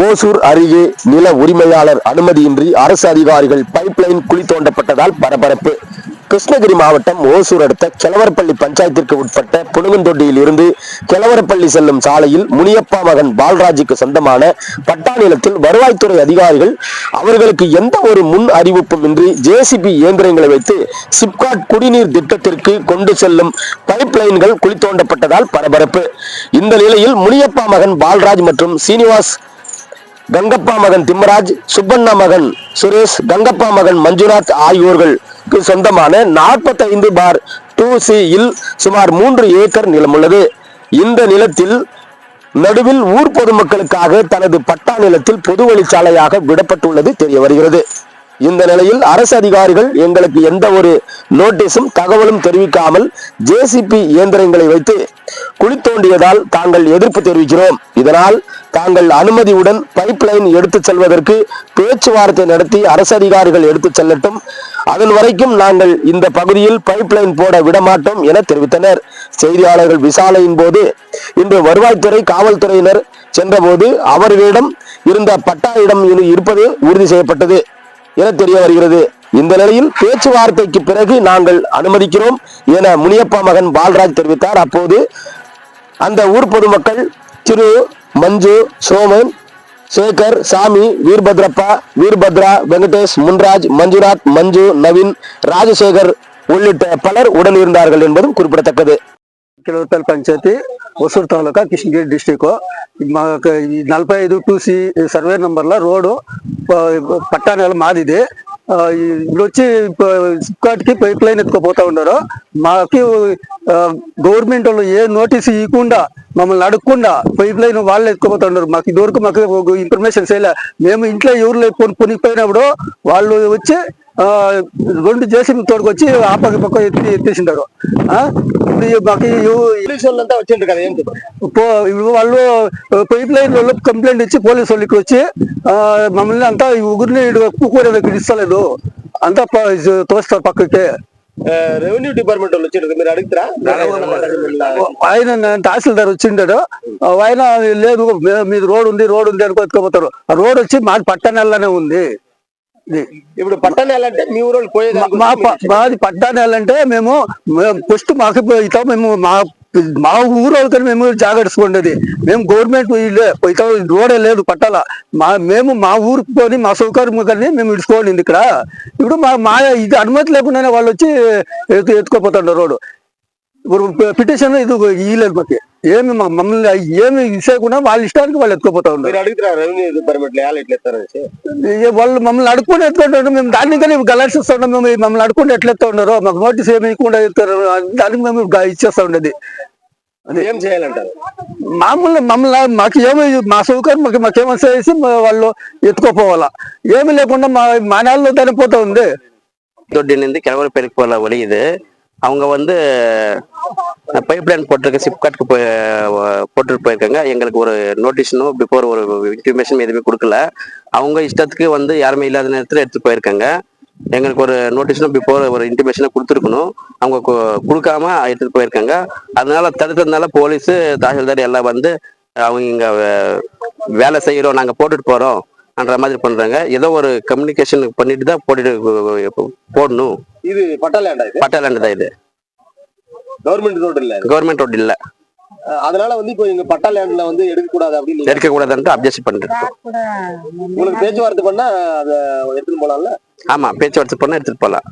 ஓசூர் அருகே நில உரிமையாளர் அனுமதியின்றி அரசு அதிகாரிகள் பைப்லைன் குழி தோண்டப்பட்டதால் பரபரப்பு. கிருஷ்ணகிரி மாவட்டம் ஓசூர் அடுத்த கிழவரப்பள்ளி பஞ்சாயத்திற்கு உட்பட்ட புனுகுந்தொட்டியில் இருந்து கிழவரப்பள்ளி செல்லும் சாலையில் முனியப்பா மகன் பால்ராஜுக்கு சொந்தமான பட்டா நிலத்தில் வருவாய்த்துறை அதிகாரிகள் அவர்களுக்கு எந்த ஒரு முன் அறிவிப்பும் இன்றி ஜேசிபி இயந்திரங்களை வைத்து சிப்காட் குடிநீர் திட்டத்திற்கு கொண்டு செல்லும் பைப்லைன்கள் குழி தோண்டப்பட்டதால் பரபரப்பு. இந்த நிலையில் முனியப்பா மகன் பால்ராஜ் மற்றும் சீனிவாஸ், கங்கப்பா மகன் திம்மராஜ், சுப்பண்ணா மகன் சுரேஷ், கங்கப்பா மகன் மஞ்சுநாத் ஆகியோர்களுக்கு சொந்தமான 45/2C இல் சுமார் 3 ஏக்கர் நிலம் உள்ளது. இந்த நிலத்தில் நடுவில் ஊர் பொதுமக்களுக்காக தனது பட்டா நிலத்தில் பொது வழிச்சாலையாக விடப்பட்டுள்ளது தெரிய வருகிறது. இந்த நிலையில் அரசு அதிகாரிகள் எங்களுக்கு எந்த ஒரு நோட்டீஸும் தகவலும் தெரிவிக்காமல் ஜேசிபி இயந்திரங்களை வைத்து குழி தோண்டியதால் தாங்கள் எதிர்ப்பு தெரிவிக்கிறோம். இதனால் தாங்கள் அனுமதியுடன் பைப்லைன் எடுத்துச் செல்வதற்கு பேச்சுவார்த்தை நடத்தி அரசு அதிகாரிகள் எடுத்துச் செல்லட்டும், அதன் வரைக்கும் நாங்கள் இந்த பகுதியில் பைப்லைன் போட விடமாட்டோம் என தெரிவித்தனர். செய்தியாளர்கள் விசாரணையின் போது இன்று வருவாய்த்துறை காவல்துறையினர் சென்றபோது அவர்களிடம் இருந்த பட்டா இடம் இருப்பது உறுதி செய்யப்பட்டது என தெரிய வருகிறது. இந்த நிலையில் பேச்சுவார்த்தைக்கு பிறகு நாங்கள் அனுமதிக்கிறோம் என முனியப்பா மகன் பால்ராஜ் தெரிவித்தார். அப்போது அந்த ஊர் பொதுமக்கள் திரு மஞ்சு, சோமன், சேகர், சாமி, வீர்பத்ரா, வெங்கடேஷ், முன்ராஜ், மஞ்சுநாத், மஞ்சு, நவீன், ராஜசேகர் உள்ளிட்ட பலர் உடன் இருந்தார்கள் என்பதும் குறிப்பிடத்தக்கது. కిలవరపల్లి పంచాయతీ ఒసూరు తాలూకా కృష్ణగిరి డిస్టిక్. మాకు 45/2C సర్వే నంబర్లో రోడ్డు పట్టా నెల మాదిది. ఇప్పుడు వచ్చి సిప్కాట్కి పైప్ లైన్ ఎత్తుకుపోతా ఉన్నారు. మాకు గవర్నమెంట్ వాళ్ళు ఏ నోటీసు ఇవ్వకుండా మమ్మల్ని అడగకుండా పైప్ లైన్ వాళ్ళు ఎత్తుకుపోతా ఉన్నారు. మాకు ఇదివరకు మాకు ఇన్ఫర్మేషన్ చేయలే. మేము ఇంట్లో ఎవరు పొనిపోయినప్పుడు వాళ్ళు వచ్చి 2 జేసీబీ తోడుకొచ్చి ఆ పక్క ఎత్తేసింటారు. మాకు వాళ్ళు పైప్ లైన్ వాళ్ళు కంప్లైంట్ ఇచ్చి పోలీసు వాళ్ళు ఇక్కడ వచ్చి మమ్మల్ని అంతా ఊరిని కూర ఇస్తలేదు, అంతా తోస్తారు పక్కకి. రెవెన్యూ డిపార్ట్మెంట్ వాళ్ళు వచ్చి మీరు అడుగుతారా? ఆయన తహసీల్దార్ వచ్చిండాడు. ఆయన లేదు మీది రోడ్ ఉంది అని ఎత్తుకోపోతారు. ఆ రోడ్ వచ్చి మాది పట్టణ నెలలోనే ఉంది. ఇప్పుడు పట్టా నెల అంటే మీ ఊరు పోయేది మాది పట్టా నెల అంటే మేము ఫస్ట్ మాకు ఇతా మేము మా ఊరు వాళ్ళతో మేము జాగ్రత్తగా మేము గవర్నమెంట్ రోడే లేదు పట్టాల. మేము మా ఊరికి పోని మా సౌకర్యం కానీ మేము ఇడుచుకోండి ఇక్కడ. ఇప్పుడు మా ఇది అనుమతి లేకుండానే వాళ్ళు వచ్చి ఎత్తుకోపోతాడు రోడ్డు. ఇప్పుడు పిటిషన్ ఇది ఇవ్వలేదు మాకు. ఏమి మమ్మల్ని ఏమి ఇసేయకుండా వాళ్ళ ఇష్టానికి వాళ్ళు ఎత్తుకోపోతా ఉన్నారు. వాళ్ళు మమ్మల్ని అడుక్కుంటూ ఎత్తుకుంటారు. మేము దాన్ని కానీ గలాసిస్తుంటాం. మేము మమ్మల్ని అడుక్కుంటూ ఎట్లా ఎత్తా ఉన్నారు. మాకు నోటీస్ ఏమి ఇవ్వకుండా ఎత్తారు. దానికి మేము ఇచ్చేస్తా ఉండేది. ఏం చేయాలంటారు? మమ్మల్ని మాకు ఏమి మా సౌకర్యం మాకేమో చేసి వాళ్ళు ఎత్తుకోపోవాలా. ఏమి లేకుండా మా నెలలో చనిపోతా ఉంది. தொட்டிலிருந்து கிழவர் பேருக்கு போகிற வழி இது. அவங்க வந்து பைப் லைன் போட்டிருக்க சிப்காட்க்கு போட்டுட்டு போயிருக்காங்க. எங்களுக்கு ஒரு நோட்டீஸனும் பிஃபோர் ஒரு இன்டிமேஷன் எதுவுமே கொடுக்கல. அவங்க இஷ்டத்துக்கு வந்து யாருமே இல்லாத நேரத்தில் எடுத்துட்டு போயிருக்காங்க. எங்களுக்கு ஒரு நோட்டீஸனும் பிஃபோர் ஒரு இன்டிமேஷனை கொடுத்துருக்கணும். அவங்க கொடுக்காம எடுத்துட்டு போயிருக்காங்க. அதனால தடுத்ததுனால போலீஸு, தாசில்தார் எல்லாம் வந்து அவங்க இங்கே வேலை செய்கிறோம், நாங்கள் போட்டுட்டு போகிறோம் என்ற மாதிரி பண்றாங்க. ஏதோ ஒரு கம்யூனிகேஷன் பண்ணிட்டு தான் போடணும். இது பட்டா லேண்ட் தான். இது கவர்மெண்ட் ரோடு இல்ல. அதனால வந்து இப்போ எங்க பட்டா லேண்ட்ல வந்து எடுக்க கூடாதுன்னு அப்ஜெக்ட் பண்ணிட்டு உங்களுக்கு பேச்சுவார்த்தை பண்ணா அதை எடுத்துட்டு போலாம்ல? ஆமா, பேச்சுவார்த்தை பண்ணா எடுத்துட்டு போலாம்.